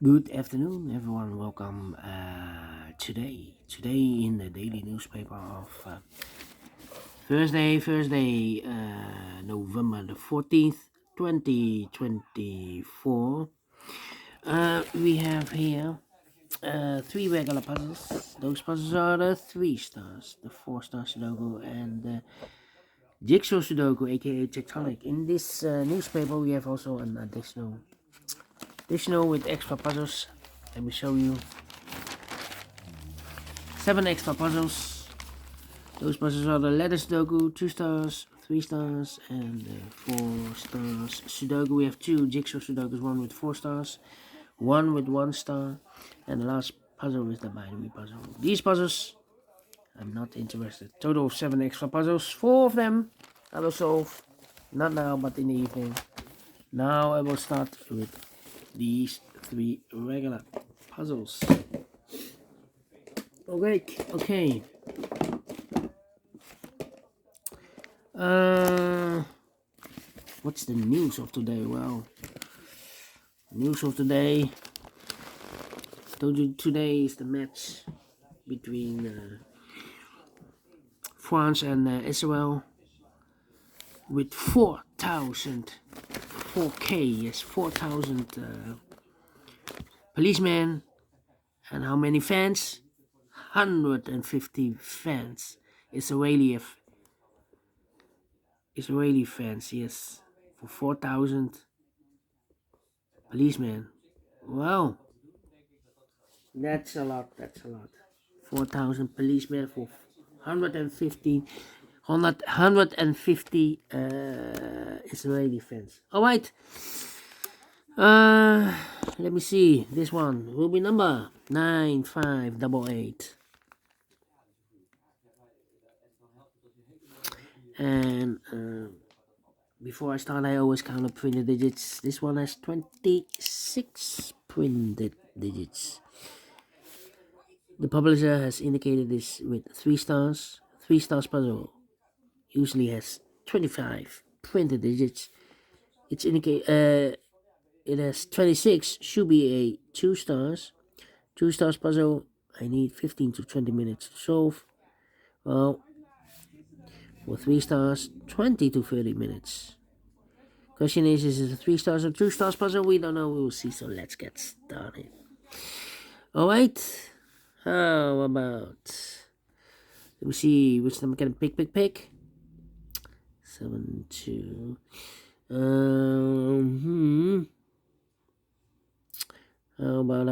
Good afternoon, everyone. Welcome today in the daily newspaper of Thursday, November the 14th, 2024. We have here three regular puzzles. Those puzzles are the 3 stars, the 4 star Sudoku, and the Jigsaw Sudoku, aka Tectonic. In this newspaper, we have also an additional with extra puzzles. Let me show you 7 extra puzzles. Those puzzles are the letter Sudoku, 2 stars, 3 stars, and 4 stars Sudoku. We have 2 Jigsaw Sudokus, one with 4 stars, one with 1 star, and the last puzzle is the binary puzzle. These puzzles, I'm not interested. Total of 7 extra puzzles. 4 of them I will solve, not now, but in the evening. Now I will start with these 3 regular puzzles. Okay. What's the news of today? Well, news of today. I told you today is the match between France and Israel with 4,000, 4K, yes, 4,000 policemen, and how many fans? 150 fans. Israeli fans, yes, for 4,000 policemen. Wow, that's a lot. 4,000 policemen for 150 Israeli fans. All right. Let me see. This one will be number 9588. And before I start, I always count up printed digits. This one has 26 printed digits. The publisher has indicated this with 3 stars. 3 stars puzzle usually has 25 printed digits. It has 26, should be a 2 stars. 2 stars puzzle, I need 15 to 20 minutes to solve. Well, for 3 stars, 20 to 30 minutes. Question is it a 3 stars or 2 stars puzzle? We don't know, we will see, so let's get started. Alright, how about, let me see which number can I pick. 7, 2. How about,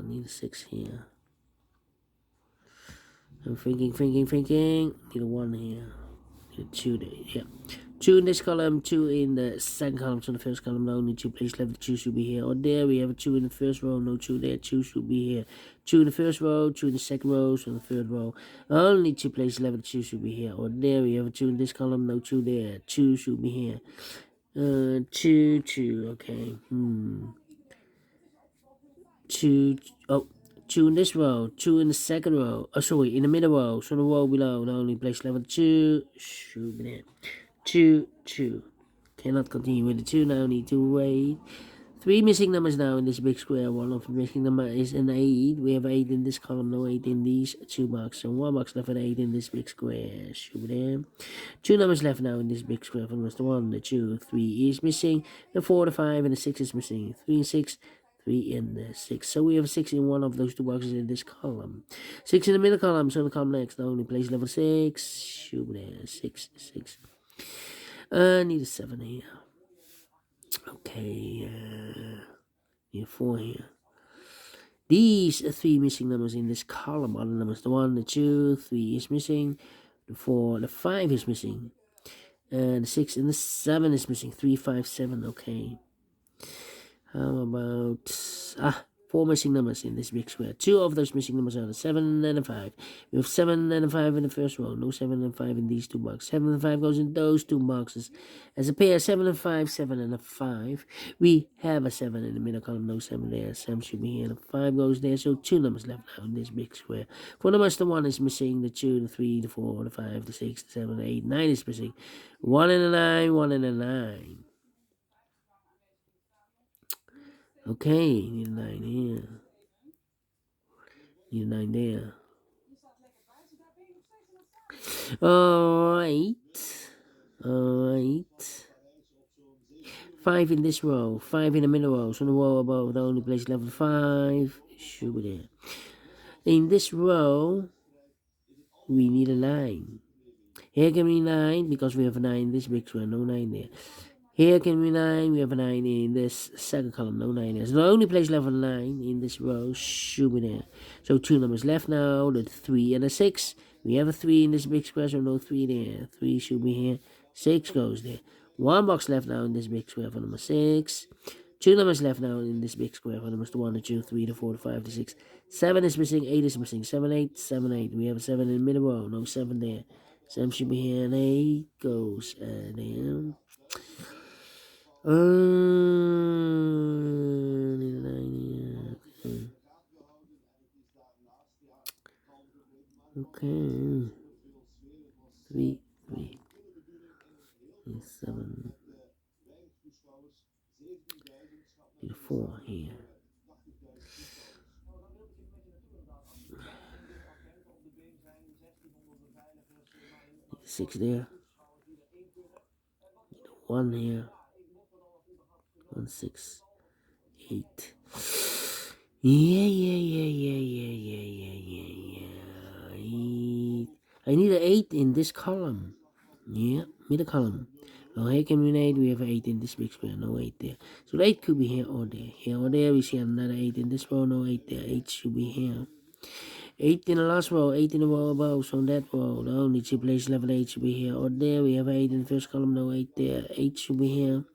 need a 6 here. I'm thinking, need a 1 here. Need a 2 there, yeah. 2 in this column, 2 in the second column, so the first column, no, only 2 places left, 2 should be here. Or there, we have a 2 in the first row, no 2 there, 2 should be here. 2 in the first row, 2 in the second row, so in the third row, only 2 places left, 2 should be here. Or there, we have a 2 in this column, no 2 there, 2 should be here. 2, okay, 2, oh, 2 in this row, 2 in the second row, in the middle row, so the row below, now only place level 2, should be there. 2, cannot continue with the 2, now need to wait. 3 missing numbers now in this big square. One of the missing number is an 8. We have 8 in this column, no 8 in these 2 boxes. So 1 box left and 8 in this big square. Should be there. 2 numbers left now in this big square. From the 1, the 2, 3 is missing. The 4, the 5, and the 6 is missing. 3 and 6. 3 in the 6. So we have 6 in one of those 2 boxes in this column. 6 in the middle column, so the column next. The only place level 6. Should be there. 6. Need a 7 here. Okay. Need a 4 here. These 3 missing numbers in this column are the numbers. The 1, the 2, 3 is missing. The 4, the 5 is missing. And the 6 and the 7 is missing. 3, 5, 7. Okay. How about 4 missing numbers in this big square? 2 of those missing numbers are the 7 and the 5. We have 7 and a 5 in the first row. No 7 and 5 in these 2 boxes. 7 and 5 goes in those 2 boxes. As a pair, 7 and 5, 7 and a 5. We have a 7 in the middle column. No 7 there. 7 should be here. The 5 goes there. So 2 numbers left now in this big square. 4 numbers, the 1 is missing. The 2, the 3, the 4, the 5, the 6, the 7, the 8, 9 is missing. 1 and a 9, 1 and a 9. Okay, need a 9 here. Need a 9 there. Alright. Alright. 5 in this row. 5 in the middle row. So the row above the only place level 5. Should be there. In this row, we need a 9. Here can be 9 because we have a 9 in this big square. No 9 there. Here can be 9. We have a 9 in this second column. No 9 there. So the only place level 9 in this row should be there. So 2 numbers left now. The 3 and the 6. We have a 3 in this big square, so no 3 there. 3 should be here. 6 goes there. 1 box left now in this big square for number 6. 2 numbers left now in this big square for numbers 1, 2, 3, 4, 5, 6. 7 is missing, 8 is missing. 7, 8, 7, 8. We have a 7 in the middle row. No 7 there. 7 should be here, and 8 goes there. Okay. 3, 3, 7, 4 here. 6 there. 1 here. 1, 6, 8. Yeah. I need an 8 in this column. Yeah, middle column. Now here can be an 8. We have an 8 in this big square. No 8 there. So the 8 could be here or there. Here or there. We see another 8 in this row. No 8 there. 8 should be here. 8 in the last row. 8 in the row above. So on that row, the only two places level 8 should be here or there. We have 8 in the first column. No 8 there. 8 should be here.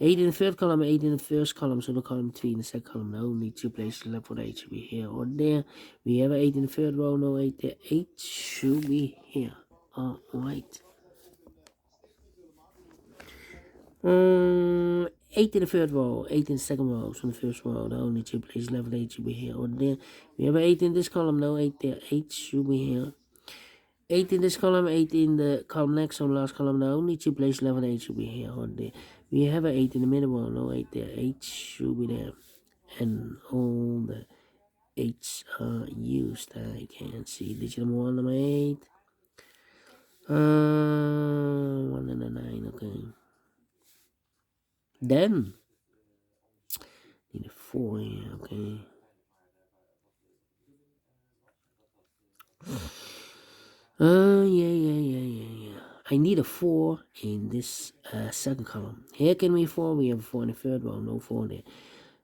8 in the third column, 8 in the first column, so the column 3 in the second column. The only two places left for the 8 should be here or there. We have 8 in the third row, no 8 there. 8 should be here. Alright. 8 in the third row, 8 in the second row, so in the first row, the only two places left for the 8 should be here or there. We have 8 in this column, no 8 there. 8 should be here. 8 in this column, 8 in the column next, so the last column, the only two places left for the 8 should be here or there. We have an 8 in the middle row, no 8 there. 8 should be there. And all the 8s are used. I can see digit number 1, number 8. 1 and a 9, okay. Then, need a 4 here, okay. Yeah. I need a 4 in this second column. Here can be 4. We have a 4 in the third row. No 4 there.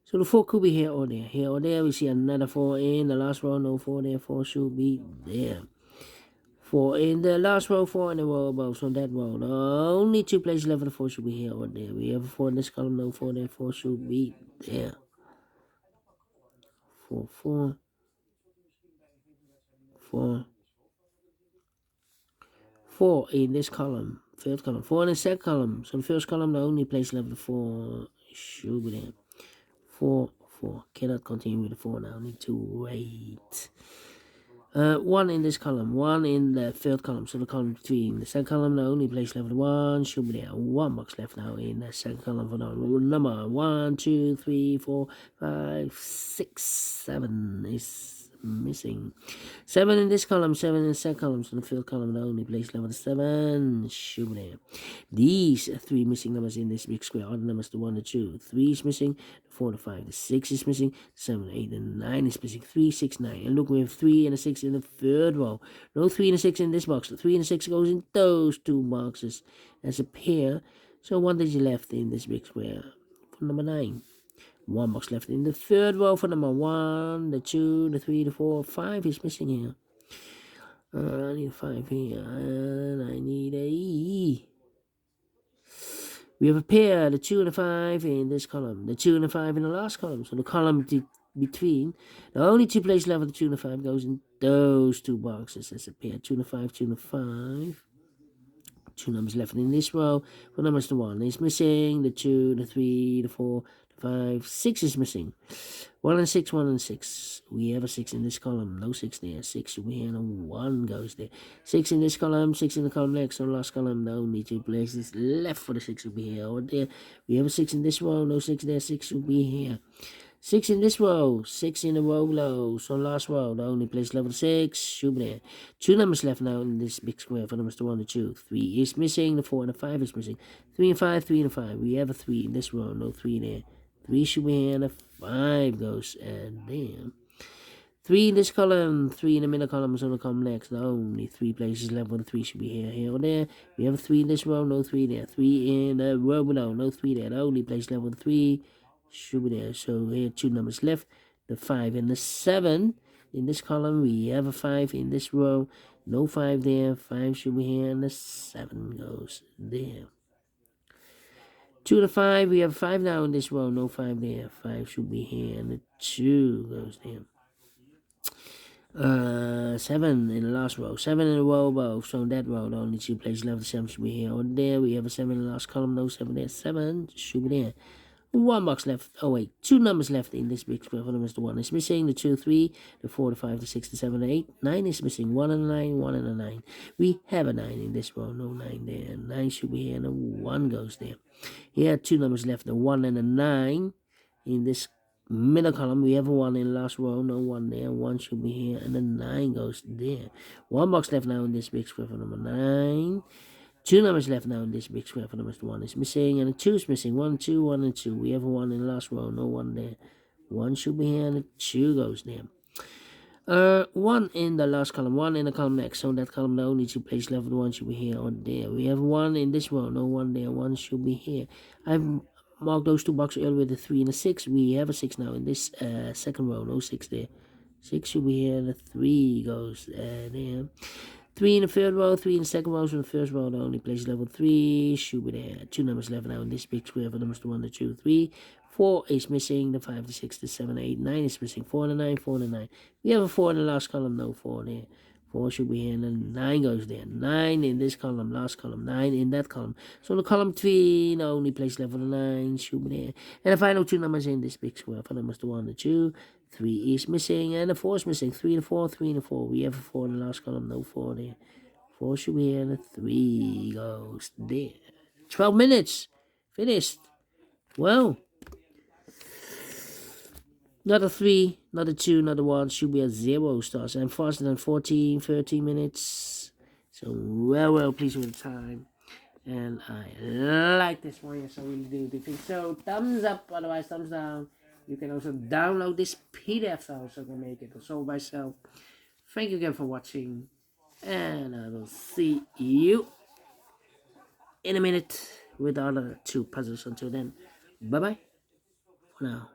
So the 4 could be here or there. Here or there. We see another 4 in the last row. No 4 there. 4 should be there. 4 in the last row. 4 in the row above. So that row. The only two places left for the 4 should be here or there. We have a 4 in this column. No 4 there. 4 should be there. 4, 4. 4. 4 in this column, third column, 4 in the second column. So the first column, the only place left the 4 should be there. 4, 4. Cannot continue with the 4 now. Need to wait. 1 in this column, 1 in the third column. So the column 3 in the second column, the only place left the 1 should be there. 1 box left now in the second column for the number 1, 2, 3, 4, 5, 6, 7 is missing. 7 in this column, 7 in the second column, so the third column, the only place level 7 should be there. These 3 missing numbers in this big square are the numbers the 1, the 2, 3 is missing, the 4, the 5, the 6 is missing, 7, 8, and 9 is missing. 3, 6, 9. And look, we have 3 and a 6 in the third row. No 3 and a 6 in this box. The 3 and a 6 goes in those two boxes as a pair. So 1 digit left in this big square for number 9. 1 box left in the third row for number 1, the 2, the 3, the 4, 5 is missing here. I need a 5 here, and I need a E. We have a pair, the 2 and the 5 in this column, the 2 and the 5 in the last column. So the column between, the only two places left for the 2 and the 5 goes in those two boxes as a pair. 2 and the 5, 2 and the 5. 2 numbers left in this row. For numbers the 1 is missing, the 2, the 3, the 4, 5, 6 is missing. 1 and 6, 1 and 6. We have a 6 in this column. No 6 there. 6 should be here, and 1 goes there. 6 in this column, 6 in the column next. So the last column, the only two places left for the 6 should be here or there. We have a 6 in this row. No 6 there. 6 should be here. 6 in this row, 6 in the row below. So last row, the only place level 6, should be there. 2 numbers left now in this big square for numbers 1 and 2. 3 is missing, the 4 and the 5 is missing. 3 and 5, 3 and 5. We have a 3 in this row, no 3 there. 3 should be here, and a 5 goes, and damn. 3 in this column, 3 in the middle column is going to come next. The only 3 places left, where the 3 should be here, here, or there. We have a 3 in this row, no 3 there. 3 in the row below, no 3 there. The only place left with 3 should be there. So here 2 numbers left, the 5 and the 7 in this column. We have a 5 in this row, no 5 there. 5 should be here, and the 7 goes there. 2 to 5, we have 5 now in this row, no 5 there. 5 should be here, and the 2 goes there. 7 in the last row, 7 in the row above. So in that row, the only 2 places left, the 7 should be here or there. We have a 7 in the last column, no 7 there. 7 should be there. 1 box left. Oh wait, 2 numbers left in this big square for numbers. The 1 is missing, the 2, 3, the 4, the 5, the 6, the 7, the 8. 9 is missing, 1 and a 9, 1 and a 9. We have a 9 in this row, no 9 there. 9 should be here, and a 1 goes there. Here 2 numbers left, the 1 and a 9 in this middle column. We have a 1 in the last row, no 1 there. 1 should be here, and the 9 goes there. 1 box left now in this big square for number 9. 2 numbers left now in this big square for numbers. 1 is missing, and the 2 is missing. 1, 2, 1, and 2. We have a 1 in the last row, no 1 there. 1 should be here, and the 2 goes there. 1 in the last column, 1 in the column next. So that column, the only 2 places left, 1 should be here or there. We have 1 in this row, no 1 there. 1 should be here. I've marked those 2 boxes earlier with a 3 and a 6. We have a 6 now in this second row, no 6 there. 6 should be here, and the 3 goes there. 3 in the third row, 3 in the second row. So in the first row, the only place level 3 should be there. 2 numbers left now in this big square for numbers 1, 2, 3. 4 is missing, the 5, the 6, the 7, 8, 9 is missing. 4 and a 9, 4 and a 9. We have a 4 in the last column, no 4 there. 4 should be here, and then 9 goes there. 9 in this column, last column, 9 in that column. So the column 3, the only place left for the 9 should be there. And the final 2 numbers in this big square for numbers 1, 2. 3 is missing, and the 4 is missing. 3 and 4, 3 and 4. We have a 4 in the last column, no 4 there. 4 should be here, and the 3 goes there. 12 minutes. Finished. Well, not a 3, not a 2, not a 1. Should be a 0 stars. I'm faster than 14, 13 minutes. So, well pleased with the time. And I like this one, yes, I really do. If you think so, thumbs up, otherwise thumbs down. You can also download this PDF file so I can make it also myself. Thank you again for watching. And I will see you in a minute with the other 2 puzzles. Until then, bye-bye for now.